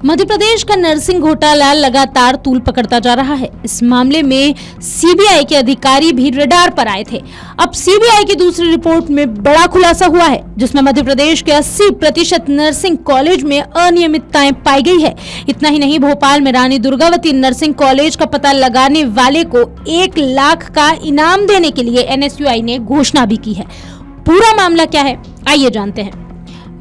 मध्य प्रदेश का नर्सिंग घोटाला लगातार तूल पकड़ता जा रहा है। इस मामले में सीबीआई के अधिकारी भी रडार पर आए थे। अब सीबीआई की दूसरी रिपोर्ट में बड़ा खुलासा हुआ है, जिसमें मध्य प्रदेश के 80% नर्सिंग कॉलेज में अनियमितताएं पाई गई है। इतना ही नहीं, भोपाल में रानी दुर्गावती नर्सिंग कॉलेज का पता लगाने वाले को 1 लाख का इनाम देने के लिए एनएसयूआई ने घोषणा भी की है। पूरा मामला क्या है, आइए जानते हैं।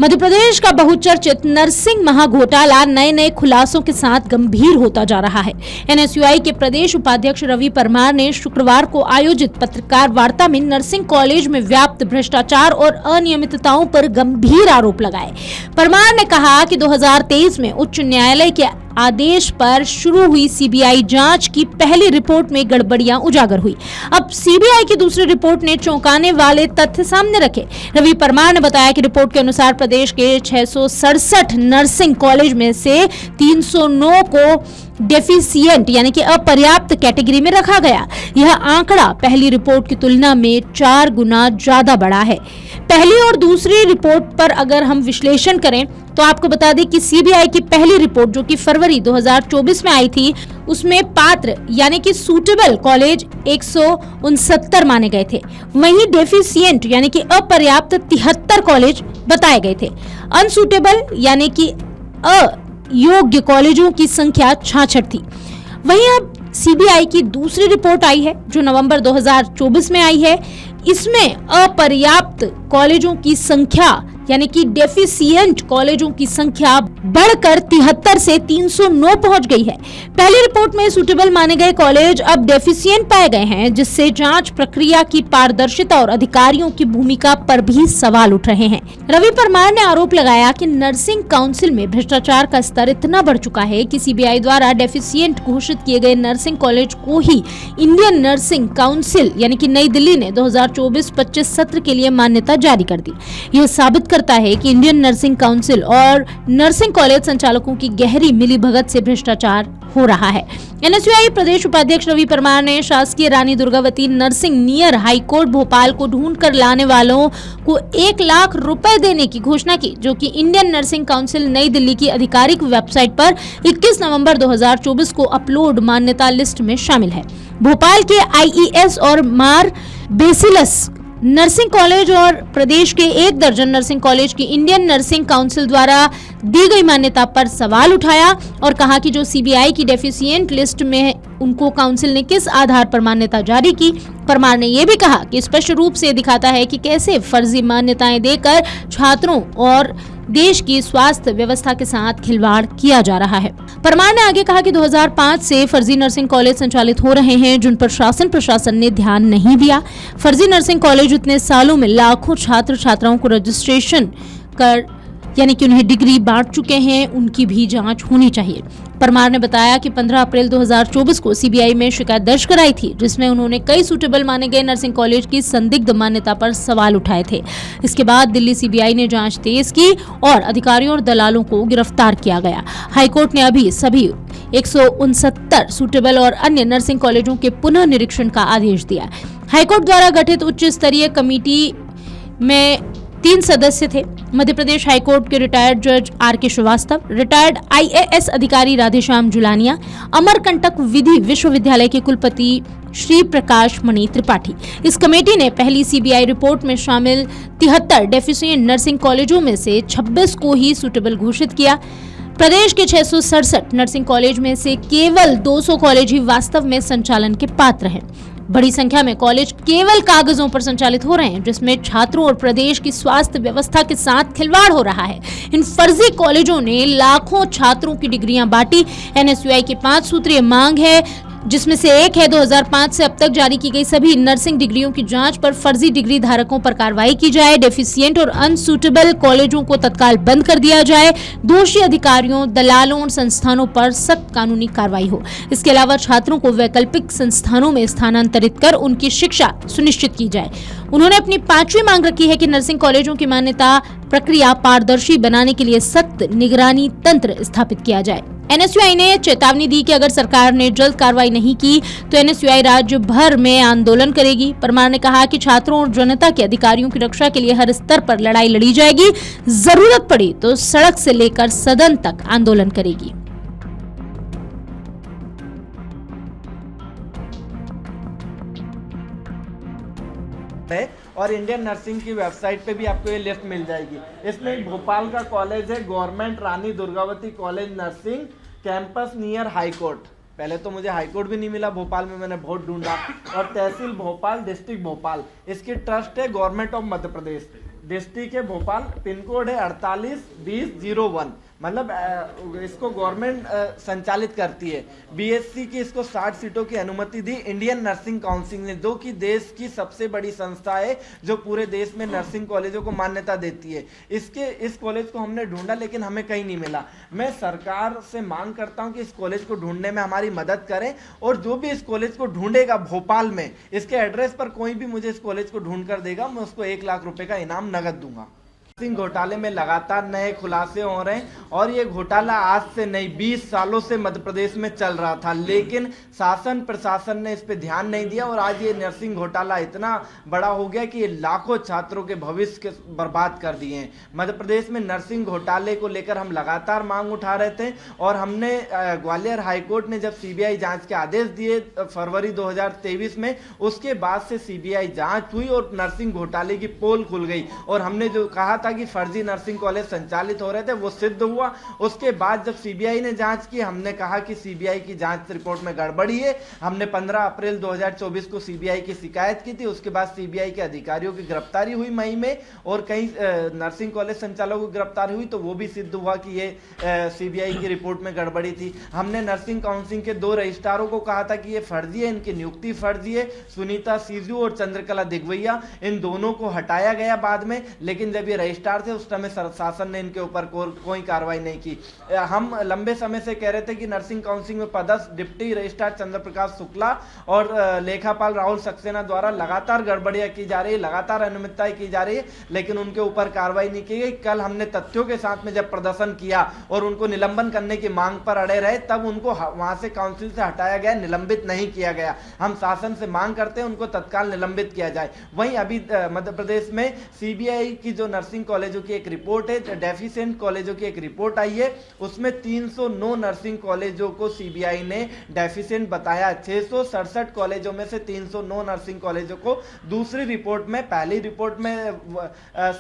मध्य प्रदेश का बहुचर्चित नर्सिंग महाघोटाला नए खुलासों के साथ गंभीर होता जा रहा है। एनएसयूआई के प्रदेश उपाध्यक्ष रवि परमार ने शुक्रवार को आयोजित पत्रकार वार्ता में नर्सिंग कॉलेज में व्याप्त भ्रष्टाचार और अनियमितताओं पर गंभीर आरोप लगाए। परमार ने कहा कि 2023 में उच्च न्यायालय के आदेश पर शुरू हुई सीबीआई जांच की पहली रिपोर्ट में गड़बड़ियां उजागर हुई। अब सीबीआई की दूसरी रिपोर्ट ने चौंकाने वाले तथ्य सामने रखे। रवि परमार ने बताया कि रिपोर्ट के अनुसार प्रदेश के 667 नर्सिंग कॉलेज में से 309 को डेफिशिएंट यानी कि अपर्याप्त कैटेगरी में रखा गया। यह आंकड़ा पहली रिपोर्ट की तुलना में 4 गुना ज्यादा बड़ा है। पहली और दूसरी रिपोर्ट पर अगर हम विश्लेषण करें तो आपको बता दें कि सीबीआई की पहली रिपोर्ट जो कि फरवरी 2024 में आई थी, उसमें पात्र यानी कि सूटेबल कॉलेज 169 माने गए थे। वहीं डेफिशिएंट यानी कि अपर्याप्त 73 कॉलेज बताए गए थे। अनसूटेबल यानी कि अयोग्य कॉलेजों की संख्या 66 थी। वहीं अब सीबीआई की दूसरी रिपोर्ट आई है जो नवंबर 2024 में आई है। इसमें अपर्याप्त कॉलेजों की संख्या यानी कि डेफिशिएंट कॉलेजों की संख्या बढ़कर 73 से 309 पहुंच गई है। पहली रिपोर्ट में सूटेबल माने गए कॉलेज अब डेफिशिएंट पाए गए हैं, जिससे जांच प्रक्रिया की पारदर्शिता और अधिकारियों की भूमिका पर भी सवाल उठ रहे हैं। रवि परमार ने आरोप लगाया कि नर्सिंग काउंसिल में भ्रष्टाचार का स्तर इतना बढ़ चुका है कि सीबीआई द्वारा डेफिशिएंट घोषित किए गए नर्सिंग कॉलेज को ही इंडियन नर्सिंग काउंसिल यानी कि नई दिल्ली ने 2024-25 सत्र के लिए मान्यता जारी कर दी। यह साबित करता है कि इंडियन नर्सिंग काउंसिल और नर्सिंग कॉलेज संचालकों की गहरी मिलीभगत से भ्रष्टाचार हो रहा है। एनएसयूआई प्रदेश उपाध्यक्ष रवि परमार ने शासकीय Rani Durgavati nursing near high court Bhopal को ढूंढ कर लाने वालों को 1 लाख रुपए देने की घोषणा की, जो कि इंडियन नर्सिंग काउंसिल नई दिल्ली की आधिकारिक वेबसाइट पर 21 नवंबर 2024 को अपलोड मान्यता लिस्ट में शामिल है। भोपाल के आईईएस और मार बेसिलस नर्सिंग कॉलेज और प्रदेश के 1 दर्जन नर्सिंग कॉलेज की इंडियन नर्सिंग काउंसिल द्वारा दी गई मान्यता पर सवाल उठाया और कहा कि जो सीबीआई की डेफिशिएंट लिस्ट में उनको काउंसिल ने किस आधार पर मान्यता जारी की। परमार ने यह भी कहा कि स्पष्ट रूप से दिखाता है कि कैसे फर्जी मान्यताएं देकर छात्रों और देश की स्वास्थ्य व्यवस्था के साथ खिलवाड़ किया जा रहा है। परमार ने आगे कहा कि 2005 से फर्जी नर्सिंग कॉलेज संचालित हो रहे हैं, जिन पर शासन प्रशासन ने ध्यान नहीं दिया। फर्जी नर्सिंग कॉलेज इतने सालों में लाखों छात्र छात्राओं को रजिस्ट्रेशन कर यानी कि उन्हें डिग्री बांट चुके हैं, उनकी भी जांच होनी चाहिए। परमार ने बताया कि 15 अप्रैल 2024 को सीबीआई में शिकायत दर्ज कराई थी, जिसमें उन्होंने कई सूटेबल माने गए नर्सिंग कॉलेज की संदिग्ध मान्यता पर सवाल उठाए थे। इसके बाद दिल्ली सीबीआई ने जांच तेज की और अधिकारियों और दलालों को गिरफ्तार किया गया। हाईकोर्ट ने अभी सभी 169 सूटेबल और अन्य नर्सिंग कॉलेजों के पुनः निरीक्षण का आदेश दिया। हाईकोर्ट द्वारा गठित उच्च स्तरीय कमेटी में 3 सदस्य थे। मध्य प्रदेश हाईकोर्ट के रिटायर्ड जज आर.के. श्रीवास्तव, रिटायर्ड आईएएस अधिकारी राधेश्याम जुलानिया, अमरकंटक विधि विश्वविद्यालय के कुलपति श्री प्रकाश मणि त्रिपाठी। इस कमेटी ने पहली सीबीआई रिपोर्ट में शामिल 73 डेफिशिएंट नर्सिंग कॉलेजों में से 26 को ही सूटेबल घोषित किया। प्रदेश के 667 नर्सिंग कॉलेज में से केवल 200 कॉलेज ही वास्तव में संचालन के पात्र हैं। बड़ी संख्या में कॉलेज केवल कागजों पर संचालित हो रहे हैं, जिसमें छात्रों और प्रदेश की स्वास्थ्य व्यवस्था के साथ खिलवाड़ हो रहा है। इन फर्जी कॉलेजों ने लाखों छात्रों की डिग्रियां बांटी। एनएसयूआई की 5 सूत्रीय मांग है, जिसमें से एक है 2005 से अब तक जारी की गई सभी नर्सिंग डिग्रियों की जांच पर फर्जी डिग्री धारकों पर कार्रवाई की जाए। डेफिशिएंट और अनसूटेबल कॉलेजों को तत्काल बंद कर दिया जाए। दोषी अधिकारियों, दलालों और संस्थानों पर सख्त कानूनी कार्रवाई हो। इसके अलावा छात्रों को वैकल्पिक संस्थानों में स्थानांतरित कर उनकी शिक्षा सुनिश्चित की जाए। उन्होंने अपनी 5वीं मांग रखी है कि नर्सिंग कॉलेजों की मान्यता प्रक्रिया पारदर्शी बनाने के लिए सख्त निगरानी तंत्र स्थापित किया जाए। एनएसयूआई ने चेतावनी दी कि अगर सरकार ने जल्द कार्रवाई नहीं की तो एनएसयूआई राज्य भर में आंदोलन करेगी। परमार ने कहा कि छात्रों और जनता के अधिकारियों की रक्षा के लिए हर स्तर पर लड़ाई लड़ी जाएगी, जरूरत पड़ी तो सड़क से लेकर सदन तक आंदोलन करेगी। और इंडियन नर्सिंग की वेबसाइट पे भी आपको ये लिस्ट मिल जाएगी। इसमें एक भोपाल का कॉलेज है, government Rani Durgavati college nursing, campus near high court. पहले तो मुझे हाई कोर्ट भी नहीं मिला भोपाल में, मैंने बहुत ढूंढा। और तहसील भोपाल, डिस्ट्रिक्ट भोपाल। इसकी ट्रस्ट है government of Madhya Pradesh, district है भोपाल, पिन कोड है 482001। मतलब इसको गवर्नमेंट संचालित करती है। बीएससी की इसको 60 सीटों की अनुमति दी इंडियन नर्सिंग काउंसिल ने, जो कि देश की सबसे बड़ी संस्था है जो पूरे देश में नर्सिंग कॉलेजों को मान्यता देती है। इस कॉलेज को हमने ढूंढा लेकिन हमें कहीं नहीं मिला। मैं सरकार से मांग करता हूं कि इस कॉलेज को ढूंढने में हमारी मदद करें, और जो भी इस कॉलेज को ढूंढेगा भोपाल में, इसके एड्रेस पर कोई भी मुझे इस कॉलेज को ढूंढ कर देगा, मैं उसको 1 लाख रुपए का इनाम नगद दूंगा। नर्सिंग घोटाले में लगातार नए खुलासे हो रहे हैं, और ये घोटाला आज से नहीं 20 सालों से मध्य प्रदेश में चल रहा था, लेकिन शासन प्रशासन ने इस पे ध्यान नहीं दिया। और आज ये नर्सिंग घोटाला इतना बड़ा हो गया कि ये लाखों छात्रों के भविष्य के बर्बाद कर दिए हैं। मध्य प्रदेश में नर्सिंग घोटाले को लेकर हम लगातार मांग उठा रहे थे, और हमने ग्वालियर हाईकोर्ट ने जब सीबीआई जांच के आदेश दिए फरवरी 2023 में, उसके बाद से सीबीआई जांच हुई और नर्सिंग घोटाले की पोल खुल गई। और हमने जो कहा था कि फर्जी नर्सिंग कॉलेज संचालित हो रहे थे, वो सिद्ध हुआ। उसके बाद जब सीबीआई ने जांच की, हमने कहा कि सीबीआई की जांच रिपोर्ट में गड़बड़ी है। हमने 15 अप्रैल 2024 को सीबीआई की शिकायत की थी। उसके बाद सीबीआई के अधिकारियों की गिरफ्तारी हुई मई में, और कई नर्सिंग कॉलेज संचालकों की गिरफ्तारी हुई, तो वो भी सिद्ध हुआ कि ये सीबीआई की रिपोर्ट में गड़बड़ी थी। हमने नर्सिंग काउंसिल के 2 रजिस्ट्रारों को कहा था कि ये फर्जी है, इनकी नियुक्ति फर्जी है, सुनीता सीजू और चंद्रकला दिग्वैया, इन दोनों को हटाया गया बाद में। लेकिन जब ये रजिस्ट्रार थे उस समय शासन ने इनके ऊपर कोई कार्रवाई नहीं की। हम लंबे समय से कह रहे थे कि नर्सिंग काउंसिल में पदस्थ डिप्टी रजिस्ट्रार चंद्रप्रकाश शुक्ला और लेखापाल राहुल सक्सेना द्वारा लगातार गड़बड़ियां की जा रही है, लगातार अनियमितताएं की जा रही है, लेकिन उनके ऊपर कार्रवाई नहीं की गई। कल हमने तथ्यों के साथ में जब प्रदर्शन किया और उनको निलंबन करने की मांग पर अड़े रहे, तब उनको वहां से काउंसिल से हटाया गया, निलंबित नहीं किया गया। हम शासन से मांग करते हैं उनको तत्काल निलंबित किया जाए। वहीं अभी मध्य प्रदेश में सीबीआई की जो नर्सिंग कॉलेजों की एक रिपोर्ट है, डेफिशिएंट कॉलेजों की एक रिपोर्ट आई है, उसमें 309 नर्सिंग कॉलेजों को सीबीआई ने डेफिशिएंट बताया। 667 कॉलेजों में से 309 नर्सिंग कॉलेजों को दूसरी रिपोर्ट में, पहली रिपोर्ट में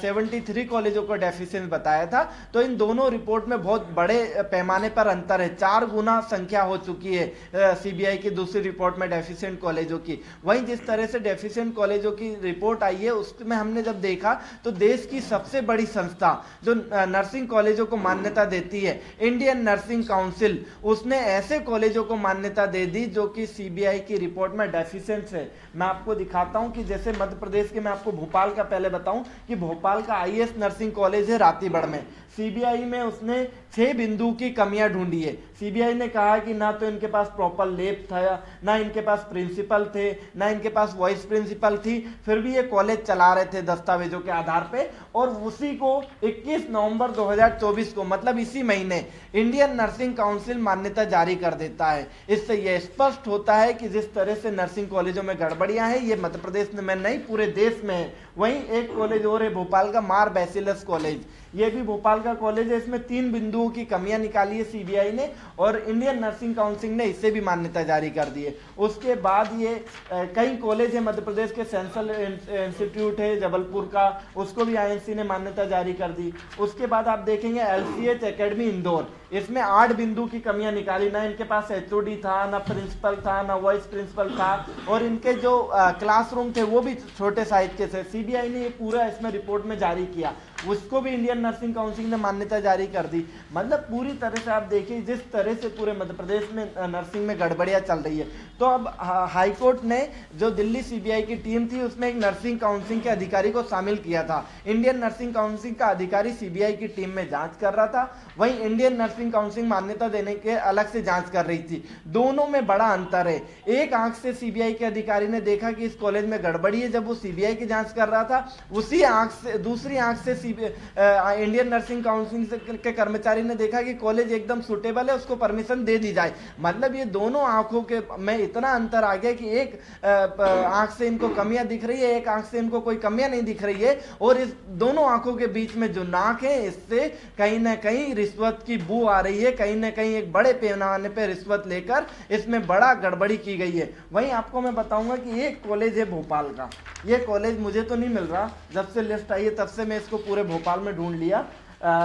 73 कॉलेजों को डेफिशिएंट बताया था। तो इन दोनों रिपोर्ट में बहुत बड़े पैमाने पर अंतर है, 4 गुना संख्या हो चुकी है सीबीआई की दूसरी रिपोर्ट में डेफिशिएंट कॉलेजों की। वहीं जिस तरह से डेफिशिएंट कॉलेजों की रिपोर्ट आई है, उसमें हमने जब देखा तो देश की सबसे बड़ी संस्था जो नर्सिंग कॉलेजों को मान्यता देती है, इंडियन नर्सिंग काउंसिल, उसने ऐसे कॉलेजों को मान्यता दे दी जो कि सीबीआई की रिपोर्ट में डेफिशिएंट है। मैं आपको दिखाता हूं कि जैसे मध्य प्रदेश के, मैं आपको भोपाल का पहले बताऊं कि भोपाल का आईएएस नर्सिंग कॉलेज है रातीगढ़ में। सीबीआई में उसने 6 बिंदु की कमियां ढूंढी है। सीबीआई ने कहा कि ना तो इनके पास प्रॉपर लैब था, ना इनके पास प्रिंसिपल थे, ना इनके पास वाइस प्रिंसिपल थी, फिर भी ये कॉलेज चला रहे थे दस्तावेजों के आधार पे। और उसी को 21 नवंबर 2024 को, मतलब इसी महीने, इंडियन नर्सिंग काउंसिल मान्यता जारी कर देता है। इससे यह स्पष्ट होता है कि जिस तरह से नर्सिंग कॉलेजों में गड़बड़ियां हैं, ये मध्य प्रदेश में नहीं पूरे देश में है। वहीं एक कॉलेज और है भोपाल का, मार बैसिलस कॉलेज, ये भी भोपाल का कॉलेज है। इसमें 3 बिंदुओं की कमियां निकाली है सीबीआई ने, और इंडियन नर्सिंग काउंसिल ने इसे भी मान्यता जारी कर दी है। उसके बाद ये कई कॉलेज है मध्य प्रदेश के, सेंट्रल इंस्टीट्यूट है जबलपुर का, उसको भी आईएनसी ने मान्यता जारी कर दी। उसके बाद आप देखेंगे एलसीएच एकेडमी इंदौर, इसमें 8 बिंदु की कमियां निकाली, ना इनके पास एचओडी था, ना प्रिंसिपल था, ना वाइस प्रिंसिपल था, और इनके जो क्लासरूम थे वो भी छोटे साइज के थे। सीबीआई ने ये पूरा इसमें रिपोर्ट में जारी किया, उसको भी इंडियन नर्सिंग काउंसिल ने मान्यता जारी कर दी। मतलब पूरी तरह से आप देखिए जिस तरह से पूरे मध्य प्रदेश में नर्सिंग में गड़बड़ियां चल रही है। तो अब हाई कोर्ट ने जो दिल्ली सीबीआई की टीम थी उसमें एक नर्सिंग काउंसिल के अधिकारी को शामिल किया था। इंडियन नर्सिंग काउंसिल का अधिकारी सीबीआई की टीम में जांच कर रहा था, वहीं इंडियन नर्सिंग काउंसिल मान्यता देने के अलग से जांच कर रही थी। दोनों में बड़ा अंतर है। एक आंख से सीबीआई के अधिकारी ने देखा कि इस कॉलेज में गड़बड़ी है जब वो सीबीआई की जांच कर रहा था, उसी आंख से, दूसरी आंख से इंडियन नर्सिंग काउंसिल के कर्मचारी ने देखा कि कॉलेज एकदम सुटेबल है, उसको परमिशन दे दी जाए। मतलब ये दोनों आंखों के में इतना अंतर आ गया कि एक आंख से इनको कमियां दिख रही है, एक आंख से इनको कोई कमियां नहीं दिख रही है, और इस दोनों आंखों के बीच में जो नाक है इससे कहीं ना कहीं रिश्वत की बू आ रही है, कहीं ना कहीं एक बड़े पैमाने पे रिश्वत लेकर इसमें बड़ा गड़बड़ी की गई है। वहीं आपको मैं बताऊंगा कि एक कॉलेज है भोपाल का, ये कॉलेज मुझे तो नहीं मिल रहा, जब से लिस्ट आई है तब से मैं इसको पूरे भोपाल में ढूंढ लिया।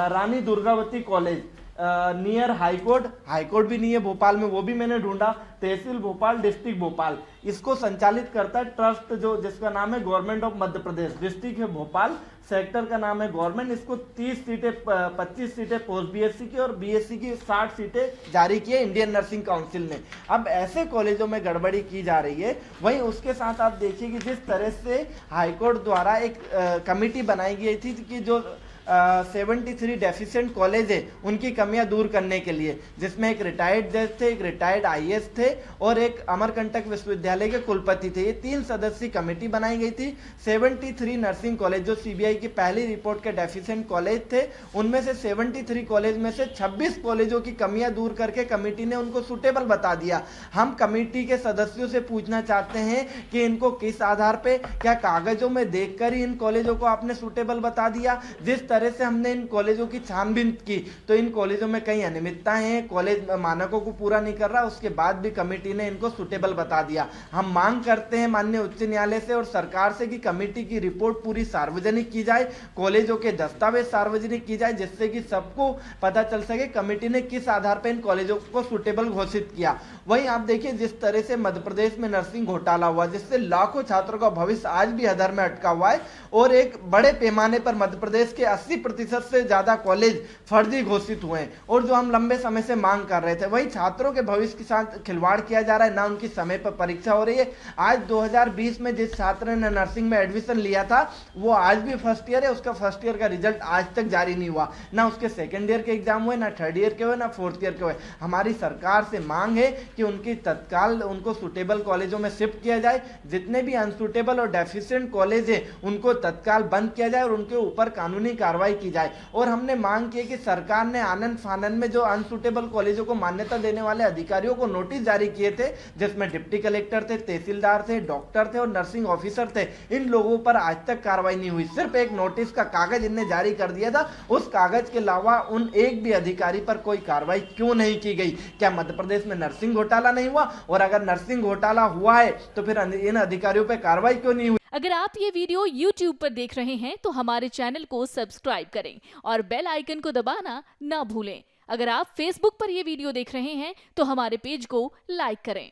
रानी दुर्गावती कॉलेज नियर हाईकोर्ट भी नहीं है भोपाल में, वो भी मैंने ढूंढा। तहसील भोपाल, डिस्ट्रिक्ट भोपाल, इसको संचालित करता है ट्रस्ट जो जिसका नाम है government of Madhya Pradesh. District है भोपाल, सेक्टर का नाम है गवर्नमेंट। इसको 30 सीटें 25 सीटें पोस्ट बीएससी की और बीएससी की 60 सीटें जारी की है इंडियन नर्सिंग काउंसिल ने। अब ऐसे कॉलेजों में गड़बड़ी की जा रही है। वहीं उसके साथ आप देखिए कि जिस तरह से हाईकोर्ट द्वारा एक कमेटी बनाई गई थी कि जो 73 डेफिशिएंट कॉलेज है उनकी कमियां दूर करने के लिए, जिसमें एक रिटायर्ड जज थे, एक रिटायर्ड आईएएस थे और एक अमरकंटक विश्वविद्यालय के कुलपति थे। ये 3 सदस्यीय कमेटी बनाई गई थी। 73 नर्सिंग कॉलेज जो सीबीआई की पहली रिपोर्ट के डेफिशिएंट कॉलेज थे, उनमें से 73 कॉलेज में से 26 कॉलेजों की कमियां दूर करके कमेटी ने उनको सुटेबल बता दिया। हम कमेटी के सदस्यों से पूछना चाहते हैं कि इनको किस आधार पे, क्या कागजों में देखकर ही इन कॉलेजों को आपने सुटेबल बता दिया? जिस तरह से हमने इन कॉलेजों की छानबीन की तो इन कॉलेजों में कई अनियमितताएं हैं, कॉलेज मानकों को पूरा नहीं कर रहा, उसके बाद भी कमेटी ने इनको सुटेबल बता दिया। हम मांग करते हैं माननीय उच्च न्यायालय से और सरकार से कि कमेटी की रिपोर्ट पूरी सार्वजनिक की जाए, कॉलेजों के दस्तावेज सार्वजनिक की जाए, जिससे कि सबको पता चल सके कमेटी ने किस आधार पर इन कॉलेजों को सुटेबल घोषित किया। वहीं आप देखिए जिस तरह से मध्य प्रदेश में नर्सिंग घोटाला हुआ, जिससे लाखों छात्रों का भविष्य आज भी हदर में अटका हुआ है और एक बड़े पैमाने पर मध्य प्रदेश के 80% से ज्यादा कॉलेज फर्जी घोषित हुए हैं और जो हम लंबे समय से मांग कर रहे थे, वही छात्रों के भविष्य के साथ खिलवाड़ किया जा रहा है, ना उनकी समय पर परीक्षा हो रही है। आज 2020 में जिस छात्र ने नर्सिंग में एडमिशन लिया था वो आज भी फर्स्ट ईयर है, उसका फर्स्ट ईयर का रिजल्ट आज तक जारी नहीं हुआ, ना उसके सेकेंड ईयर के एग्जाम हुए, ना थर्ड ईयर के हुए, ना फोर्थ ईयर के हुए। हमारी सरकार से मांग है कि उनकी तत्काल उनको सुटेबल कॉलेजों में शिफ्ट किया जाए, जितने भी अनसुटेबल और डेफिशिएंट कॉलेज है उनको तत्काल बंद किया जाए और उनके ऊपर कानूनी कार्रवाई की जाए। और हमने मांग की कि सरकार ने आनंद फानन में जो अनसुटेबल कॉलेजों को मान्यता देने वाले अधिकारियों को नोटिस जारी किए थे, जिसमें डिप्टी कलेक्टर थे, तहसीलदार थे, डॉक्टर थे और नर्सिंग ऑफिसर थे, इन लोगों पर आज तक कार्रवाई नहीं हुई। सिर्फ एक नोटिस का कागज इनने जारी कर दिया था, उस कागज के अलावा उन एक भी अधिकारी पर कोई कार्रवाई क्यों नहीं की गई? क्या मध्य प्रदेश में नर्सिंग घोटाला नहीं हुआ? और अगर नर्सिंग घोटाला हुआ है तो फिर इन अधिकारियों पर कार्रवाई क्यों नहीं हुई? अगर आप ये वीडियो YouTube पर देख रहे हैं तो हमारे चैनल को सब्सक्राइब करें और बेल आइकन को दबाना ना भूलें। अगर आप Facebook पर ये वीडियो देख रहे हैं तो हमारे पेज को लाइक करें।